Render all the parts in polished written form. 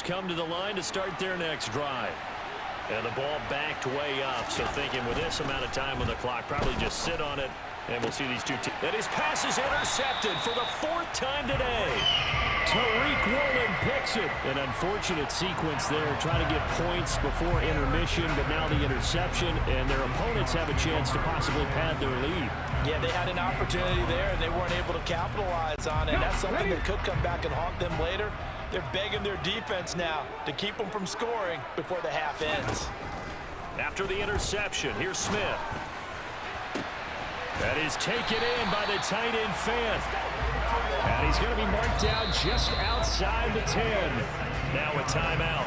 come to the line to start their next drive. And the ball backed way up, so thinking with this amount of time on the clock, probably just sit on it, and we'll see these two teams. And his pass is intercepted for the 4th time today. Tariq Woolen picks it. An unfortunate sequence there, trying to get points before intermission, but now the interception, and their opponents have a chance to possibly pad their lead. Yeah, they had an opportunity there, and they weren't able to capitalize on it. And that's something that could come back and haunt them later. They're begging their defense now to keep them from scoring before the half ends. After the interception, here's Smith. That is taken in by the tight end Fant. And he's going to be marked down just outside the 10. Now a timeout.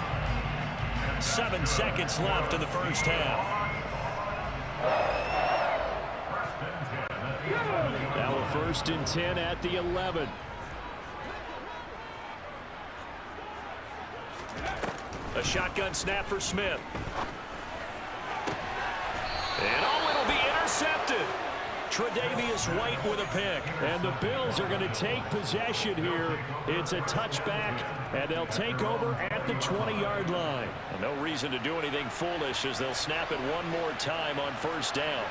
7 seconds left in the first half. Now a 1st and 10 at the 11. A shotgun snap for Smith. And it'll be intercepted. Tre'Davious White with a pick. And the Bills are going to take possession here. It's a touchback, and they'll take over at the 20-yard line. And no reason to do anything foolish as they'll snap it one more time on 1st down.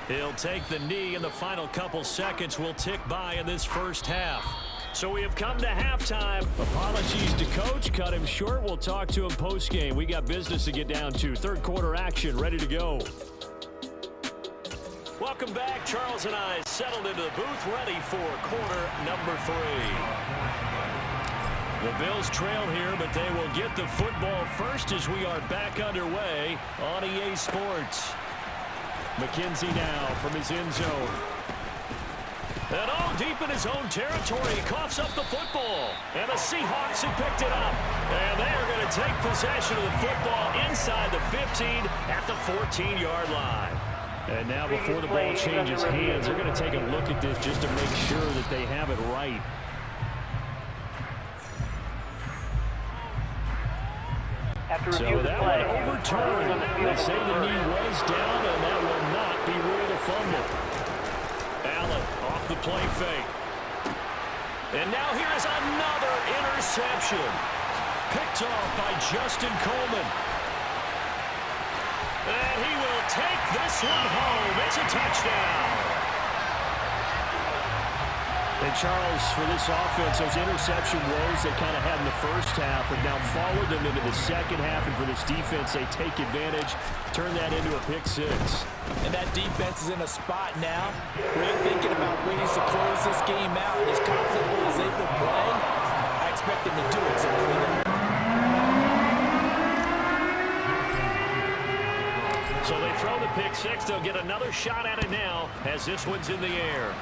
He'll take the knee, and the final couple seconds will tick by in this first half. So we have come to halftime. Apologies to Coach. Cut him short. We'll talk to him post-game. We got business to get down to. 3rd quarter action ready to go. Welcome back. Charles and I settled into the booth ready for quarter number 3. The Bills trail here, but they will get the football first as we are back underway on EA Sports. McKenzie now from his end zone. And deep in his own territory, he coughs up the football. And the Seahawks have picked it up. And they are going to take possession of the football inside the 15 at the 14-yard line. And now before the ball changes hands, they're going to take a look at this just to make sure that they have it right. So that one overturned. They say the knee was down, and that will not be ruled a fumble. Allen off the play fake. And now here is another interception. Picked off by Justin Coleman. And he will take this one home. It's a touchdown. And Charles, for this offense, those interception woes they kind of had in the first half have now followed them into the second half. And for this defense, they take advantage, turn that into a pick 6. And that defense is in a spot now where they're thinking about ways to close this game out. And as confidently as they've been playing, I expect them to do exactly that. So they throw the pick 6. They'll get another shot at it now as this one's in the air.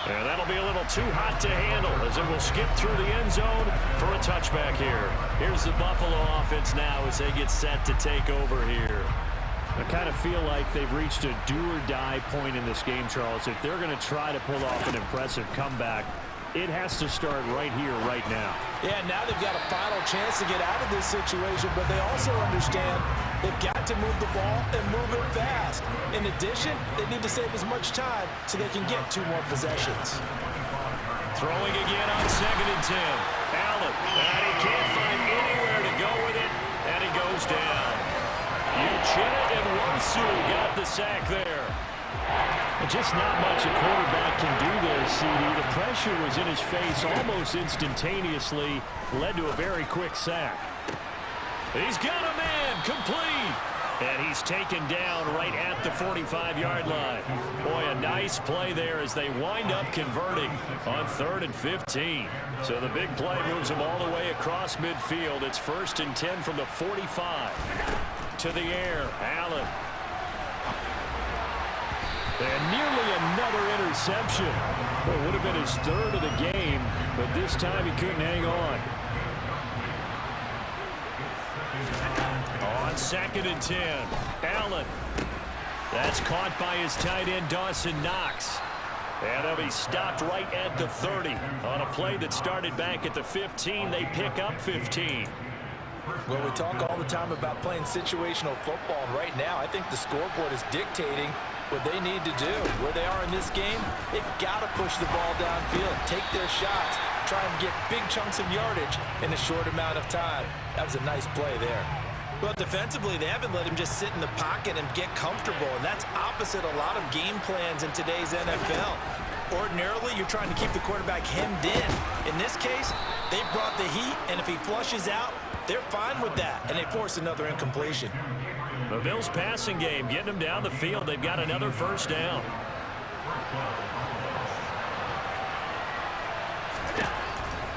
And that'll be a little too hot to handle as it will skip through the end zone for a touchback here. Here's the Buffalo offense now as they get set to take over here. I kind of feel like they've reached a do-or-die point in this game, Charles. If they're going to try to pull off an impressive comeback, it has to start right here, right now. Yeah, now they've got a final chance to get out of this situation, but they also understand they've got to move the ball and move it fast. In addition, they need to save as much time so they can get 2 more possessions. Throwing again on 2nd and 10. Allen, and he can't find anywhere to go with it, and he goes down. Uchenna and Wosu got the sack there. Just not much a quarterback can do there, CD. The pressure was in his face almost instantaneously, led to a very quick sack. He's got a man, complete. And he's taken down right at the 45-yard line. Boy, a nice play there as they wind up converting on 3rd and 15. So the big play moves them all the way across midfield. It's 1st and 10 from the 45. To the air, Allen. And nearly another interception. Well, it would have been his 3rd of the game, but this time he couldn't hang on. On 2nd and 10, Allen. That's caught by his tight end, Dawson Knox. And they'll be stopped right at the 30. On a play that started back at the 15, they pick up 15. Well, we talk all the time about playing situational football, and right now I think the scoreboard is dictating what they need to do. Where they are in this game, they've got to push the ball downfield, take their shots, try and get big chunks of yardage in a short amount of time. That was a nice play there. Well, defensively, they haven't let him just sit in the pocket and get comfortable, and that's opposite a lot of game plans in today's NFL. Ordinarily, you're trying to keep the quarterback hemmed in. In this case, they brought the heat, and if he flushes out, they're fine with that, and they force another incompletion. The Bills passing game, getting them down the field. They've got another first down.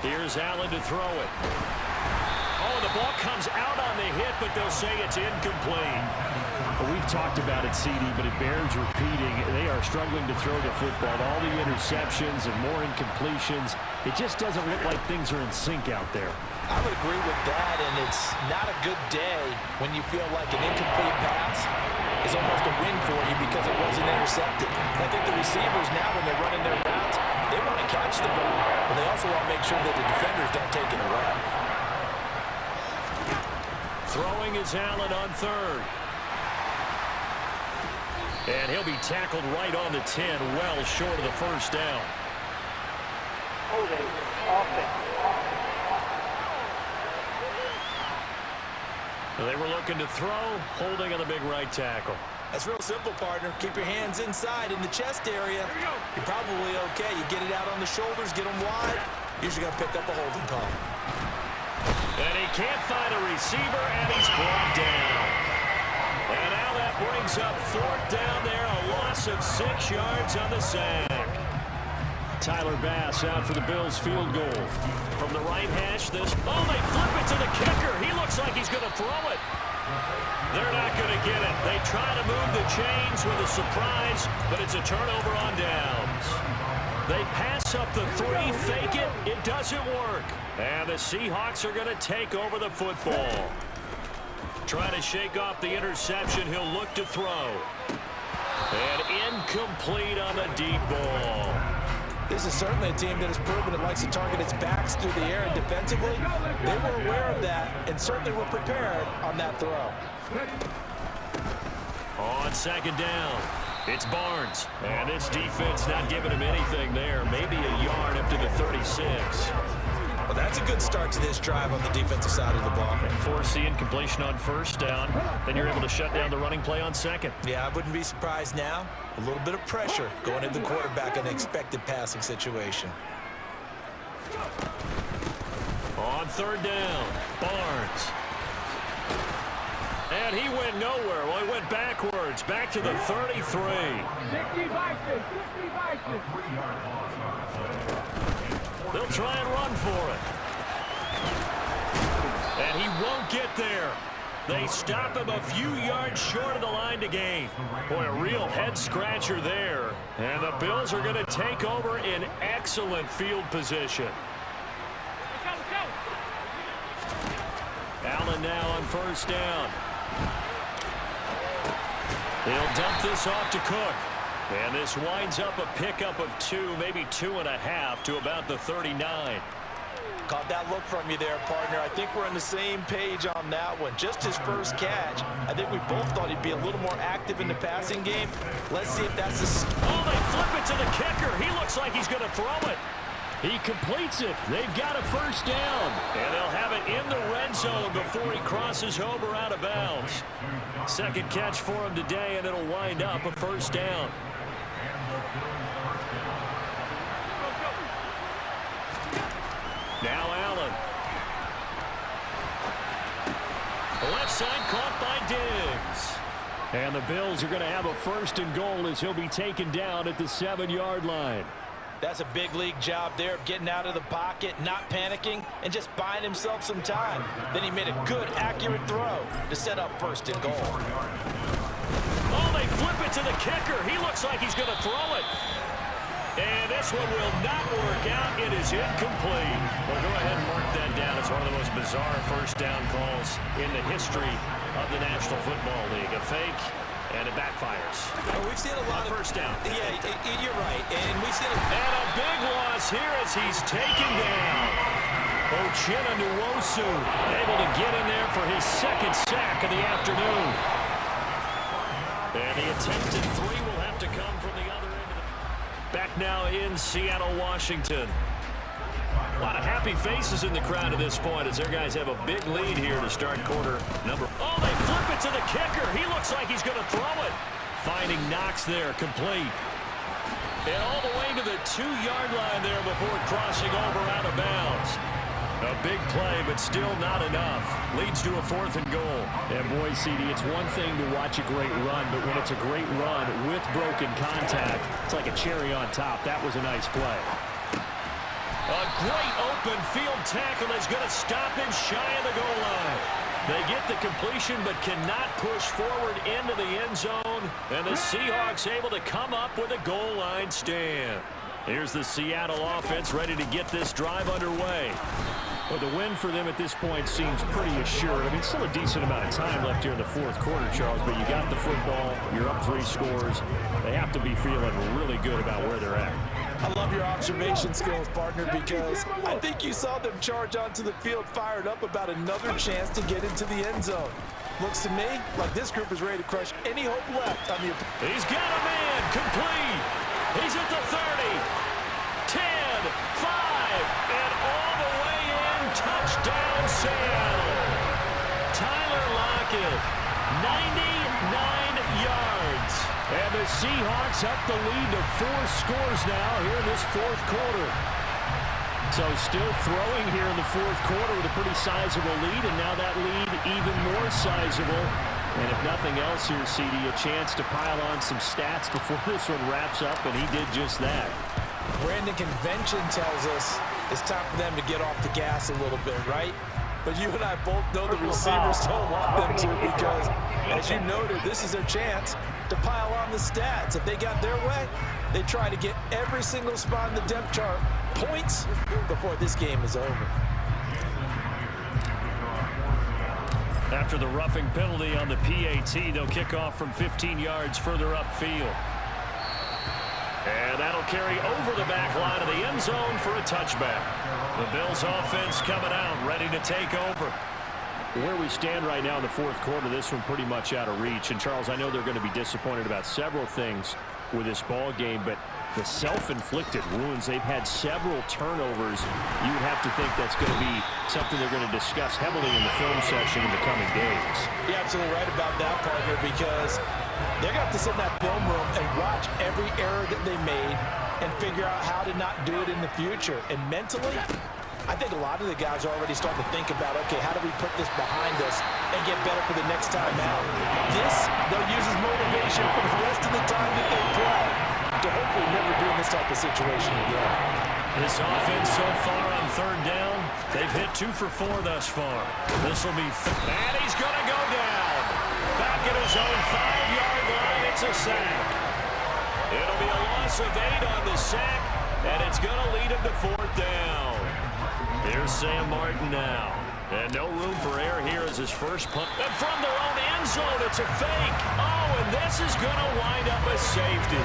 Here's Allen to throw it. Oh, the ball comes out on the hit, but they'll say it's incomplete. Well, we've talked about it, CD, but it bears repeating. They are struggling to throw the football. All the interceptions and more incompletions. It just doesn't look like things are in sync out there. I would agree with that, and it's not a good day when you feel like an incomplete pass is almost a win for you because it wasn't intercepted. I think the receivers now, when they're running their routes, they want to catch the ball, but they also want to make sure that the defenders don't take it away. Throwing is Allen on third. And he'll be tackled right on the 10, well short of the first down. Holding, offense. They were looking to throw, holding on the big right tackle. That's real simple, partner. Keep your hands inside in the chest area. You're probably okay. You get it out on the shoulders, get them wide. Usually going to pick up a holding call. And he can't find a receiver, and he's brought down. And now that brings up fourth down there, a loss of 6 yards on the sack. Tyler Bass out for the Bills field goal. From the right hash, this, oh, they flip it to the kicker. He looks like he's going to throw it. They're not going to get it. They try to move the chains with a surprise, but it's a turnover on downs. They pass up the 3, fake it. It doesn't work. And the Seahawks are going to take over the football. Trying to shake off the interception. He'll look to throw. And incomplete on the deep ball. This is certainly a team that has proven it likes to target its backs through the air, and defensively, they were aware of that and certainly were prepared on that throw. On second down, it's Barnes. And this defense not giving him anything there. Maybe a yard up to the 36. Well, that's a good start to this drive on the defensive side of the ball. And force the incompletion on first down. Then you're able to shut down the running play on second. Yeah, I wouldn't be surprised now. A little bit of pressure going into the quarterback in an expected passing situation. On third down, Barnes. And he went nowhere. Well, he went backwards, back to the 33. They'll try and run for it. And he won't get there. They stop him a few yards short of the line to gain. Boy, a real head-scratcher there. And the Bills are going to take over in excellent field position. Allen now on first down. He'll dump this off to Cook. And this winds up a pickup of 2, maybe 2.5 to about the 39. Caught that look from you there, partner. I think we're on the same page on that one. Just his first catch. I think we both thought he'd be a little more active in the passing game. Let's see if that's the... Oh, they flip it to the kicker. He looks like he's going to throw it. He completes it. They've got a first down. And they'll have it in the red zone before he crosses over out of bounds. Second catch for him today, and it'll wind up a first down. Now Allen. Left side caught by Diggs. And the Bills are going to have a first and goal as he'll be taken down at the 7-yard line. That's a big league job there of getting out of the pocket, not panicking, and just buying himself some time. Then he made a good, accurate throw to set up first and goal. Oh, they flip it to the kicker. He looks like he's going to throw it. And this one will not work out. It is incomplete. Well, go ahead and mark that down. It's one of the most bizarre first down calls in the history of the National Football League. A fake, and it backfires. Well, we've seen a lot of first down. Yeah, you're right. And we've seen and a big loss here as he's taken down. Uchenna Nwosu able to get in there for his second sack of the afternoon. And the attempted 3 will have now in Seattle, Washington. A lot of happy faces in the crowd at this point as their guys have a big lead here to start quarter number. Oh, they flip it to the kicker. He looks like he's going to throw it. Finding Knox there, complete. And all the way to the 2-yard line there before crossing over out of bounds. A big play, but still not enough. Leads to a 4th and goal. And boy, CD, it's one thing to watch a great run, but when it's a great run with broken contact, it's like a cherry on top. That was a nice play. A great open field tackle is going to stop him shy of the goal line. They get the completion but cannot push forward into the end zone. And the Seahawks able to come up with a goal line stand. Here's the Seattle offense ready to get this drive underway. Well, the win for them at this point seems pretty assured. I mean, still a decent amount of time left here in the 4th quarter, Charles, but you got the football, you're up 3 scores. They have to be feeling really good about where they're at. I love your observation skills, partner, because I think you saw them charge onto the field fired up about another chance to get into the end zone. Looks to me like this group is ready to crush any hope left on the... He's got a man, complete. He's at the 30, 10, 5, and all the way in. Touchdown, Seattle. Tyler Lockett, 99 yards. And the Seahawks up the lead to 4 scores now here in this 4th quarter. So still throwing here in the 4th quarter with a pretty sizable lead, and now that lead even more sizable. And if nothing else here, CD, a chance to pile on some stats before this one wraps up, and he did just that. Brandon, convention tells us it's time for them to get off the gas a little bit, right? But you and I both know the receivers don't want them to because, as you noted, this is their chance to pile on the stats. If they got their way, they try to get every single spot in the depth chart points before this game is over. After the roughing penalty on the PAT, they'll kick off from 15 yards further upfield. And that'll carry over the back line of the end zone for a touchback. The Bills offense coming out, ready to take over. Where we stand right now in the 4th quarter, this one pretty much out of reach. And, Charles, I know they're going to be disappointed about several things with this ball game, but the self-inflicted wounds, they've had several turnovers. You would have to think that's going to be something they're going to discuss heavily in the film session in the coming days. You're absolutely right about that, partner, because they're going to have to sit in that film room and watch every error that they made and figure out how to not do it in the future. And mentally, I think a lot of the guys are already starting to think about, okay, how do we put this behind us and get better for the next time out? This, they'll use as motivation for the rest of the time that they play to hopefully never be in this type of situation again. This offense so far on 3rd down, they've hit 2 for 4 thus far. This will be, and he's going to go down. Back at his own 5-yard line, it's a sack. It'll be a loss of 8 on the sack, and it's going to lead him to 4th down. Here's Sam Martin now. And no room for error here as his first punt. And from their own end zone, it's a fake. Oh, and this is going to wind up a safety.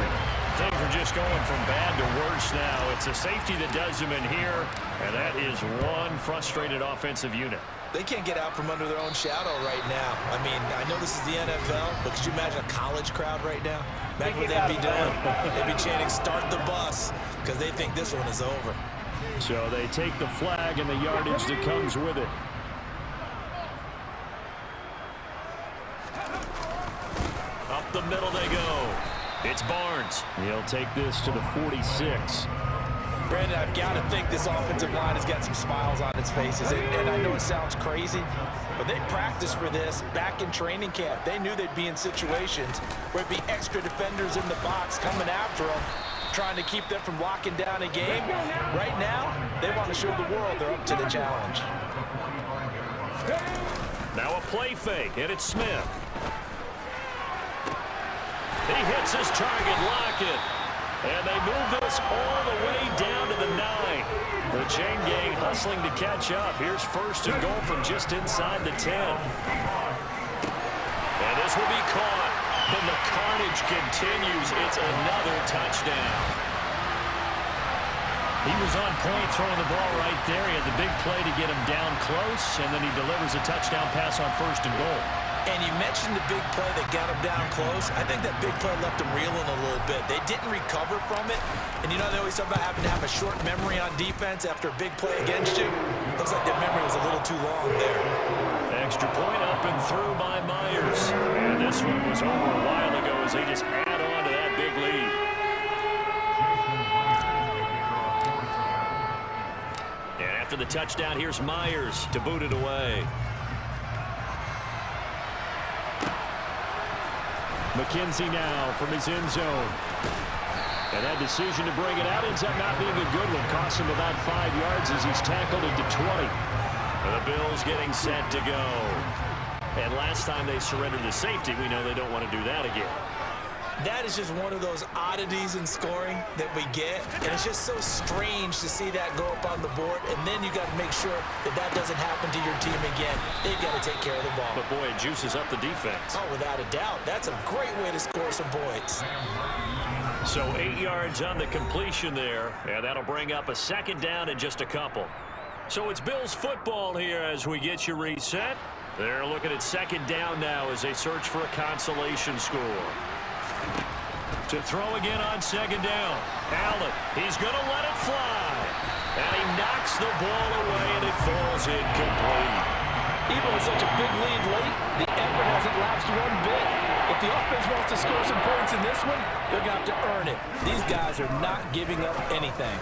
Things are just going from bad to worse now. It's a safety that does him in here, and that is one frustrated offensive unit. They can't get out from under their own shadow right now. I mean, I know this is the NFL, but could you imagine a college crowd right now? Imagine what they'd be doing. They'd be chanting, "Start the bus," because they think this one is over. So they take the flag and the yardage that comes with it. Up the middle they go. It's Barnes. He'll take this to the 46. Brandon, I've got to think this offensive line has got some smiles on its faces. And I know it sounds crazy, but they practiced for this back in training camp. They knew they'd be in situations where it'd be extra defenders in the box coming after them, trying to keep them from locking down a game. Right now, they want to show the world they're up to the challenge. Now a play fake, and it's Smith. He hits his target, Lockett. And they move this all the way down to the 9. The chain gang hustling to catch up. Here's 1st and goal from just inside the 10. And this will be caught. And the carnage continues. It's another touchdown. He was on point throwing the ball right there. He had the big play to get him down close, and then he delivers a touchdown pass on 1st and goal. And you mentioned the big play that got him down close. I think that big play left him reeling a little bit. They didn't recover from it. And you know they always talk about having to have a short memory on defense after a big play against you. Looks like their memory was a little too long there. Extra point up and through by Myers. And this one was over a while ago as they just add on to that big lead. And after the touchdown, here's Myers to boot it away. McKenzie now from his end zone. And that decision to bring it out ends up not being a good one. Cost him about 5 yards as he's tackled into 20. The Bills getting set to go. And last time they surrendered the safety, we know they don't want to do that again. That is just one of those oddities in scoring that we get. And it's just so strange to see that go up on the board. And then you got to make sure that that doesn't happen to your team again. They've got to take care of the ball. But, boy, it juices up the defense. Oh, without a doubt. That's a great way to score some points. So 8 yards on the completion there. And that'll bring up a second down in just a couple. So it's Bills football here as we get you reset. They're looking at second down now as they search for a consolation score. To throw again on second down. Allen, he's going to let it fly. And he knocks the ball away, and it falls incomplete. Even with such a big lead late, the effort hasn't lapsed one bit. If the offense wants to score some points in this one, they're going to have to earn it. These guys are not giving up anything.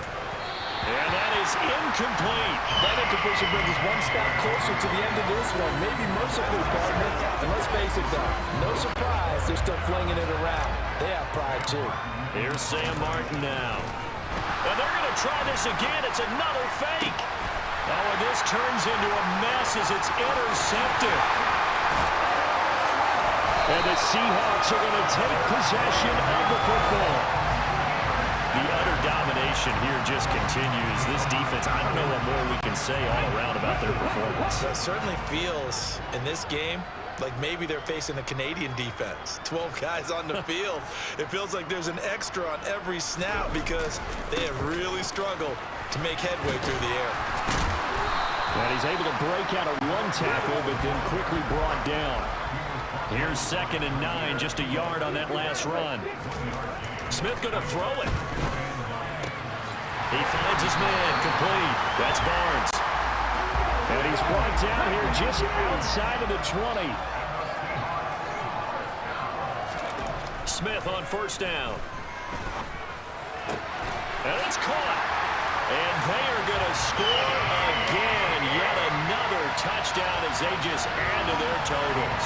And that is incomplete. That incompletion brings us one step closer to the end of this one. Maybe mercifully, partner. And let's face it, though, no surprise they're still flinging it around. They have pride, too. Here's Sam Martin now. And they're going to try this again. It's another fake. Oh, and this turns into a mess as it's intercepted. And the Seahawks are going to take possession of the football. The utter domination here just continues. This defense, I don't know what more we can say all around about their performance. It certainly feels in this game like maybe they're facing a Canadian defense. 12 guys on the field. It feels like there's an extra on every snap because they have really struggled to make headway through the air. And he's able to break out of one tackle, but then quickly brought down. Here's 2nd and 9, just a yard on that last run. Smith going to throw it. He finds his man, complete. That's Barnes. And he's brought down here just outside of the 20. Smith on first down. And it's caught. And they are going to score again. Yet another touchdown as they just add to their totals.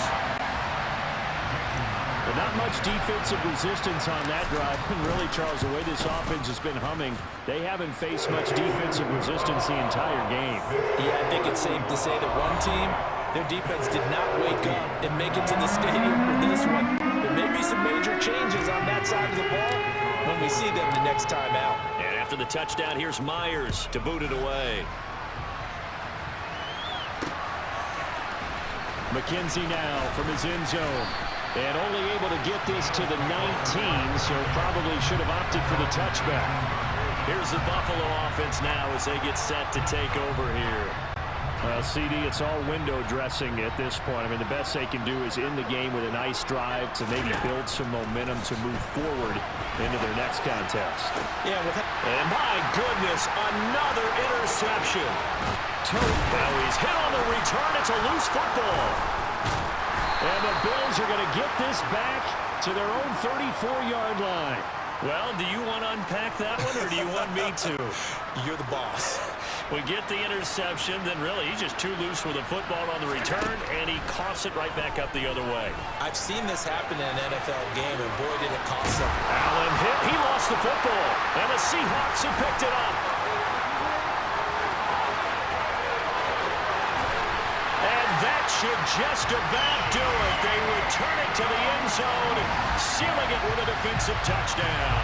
But not much defensive resistance on that drive. And really, Charles, the way this offense has been humming, they haven't faced much defensive resistance the entire game. Yeah, I think it's safe to say that one team, their defense did not wake up and make it to the stadium for this one. There may be some major changes on that side of the ball when we see them the next time out. And after the touchdown, here's Myers to boot it away. McKenzie now from his end zone. And only able to get this to the 19, so probably should have opted for the touchback. Here's the Buffalo offense now as they get set to take over here. Well, CD, it's all window dressing at this point. I mean, the best they can do is end the game with a nice drive to maybe build some momentum to move forward into their next contest. Yeah, and my goodness, another interception. Now he's hit on the return. It's a loose football. And the Bills are going to get this back to their own 34-yard line. Well, do you want to unpack that one, or do you want me to? You're the boss. We get the interception, then really he's just too loose with the football on the return, and he coughs it right back up the other way. I've seen this happen in an NFL game, and boy, did it cost him. Allen hit. He lost the football, and the Seahawks have picked it up. That should just about do it. They return it to the end zone, sealing it with a defensive touchdown.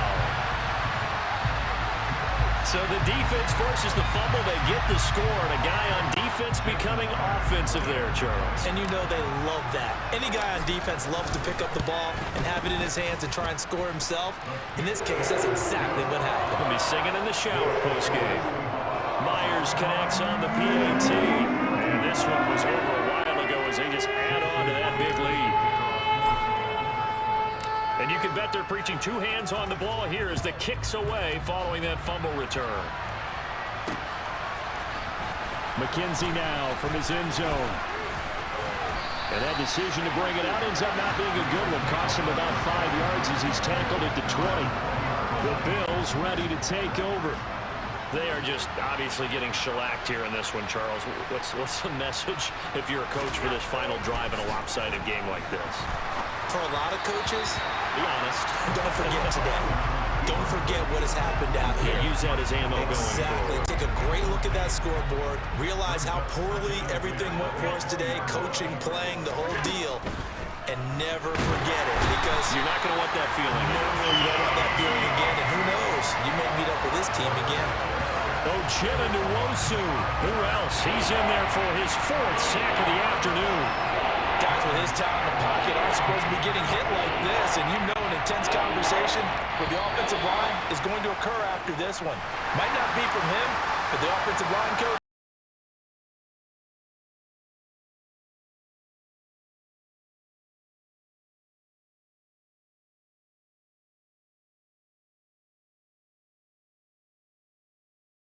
So the defense forces the fumble. They get the score, and a guy on defense becoming offensive there, Charles. And you know they love that. Any guy on defense loves to pick up the ball and have it in his hands and try and score himself. In this case, that's exactly what happened. He'll be singing in the shower postgame. Myers connects on the PAT. And this one was over a while ago as they just add on to that big lead. And you can bet they're preaching two hands on the ball here as the kick's away following that fumble return. McKenzie now from his end zone. And that decision to bring it out ends up not being a good one. Cost him about 5 yards as he's tackled at the 20. The Bills ready to take over. They are just obviously getting shellacked here in this one, Charles. What's the message if you're a coach for this final drive in a lopsided game like this? For a lot of coaches, be honest. Don't forget today. Don't forget what has happened out here. Use that as ammo going forward. Take a great look at that scoreboard. Realize how poorly everything went for us today. Coaching, playing, the whole deal. And never forget it, because you're not going to want that feeling. No, you don't want that feeling again. And who knows? You may meet up with this team again. Uchenna Nwosu. Who else? He's in there for his 4th sack of the afternoon. Guys with his talent in the pocket aren't supposed to be getting hit like this, and you know an intense conversation with the offensive line is going to occur after this one. Might not be from him, but the offensive line coach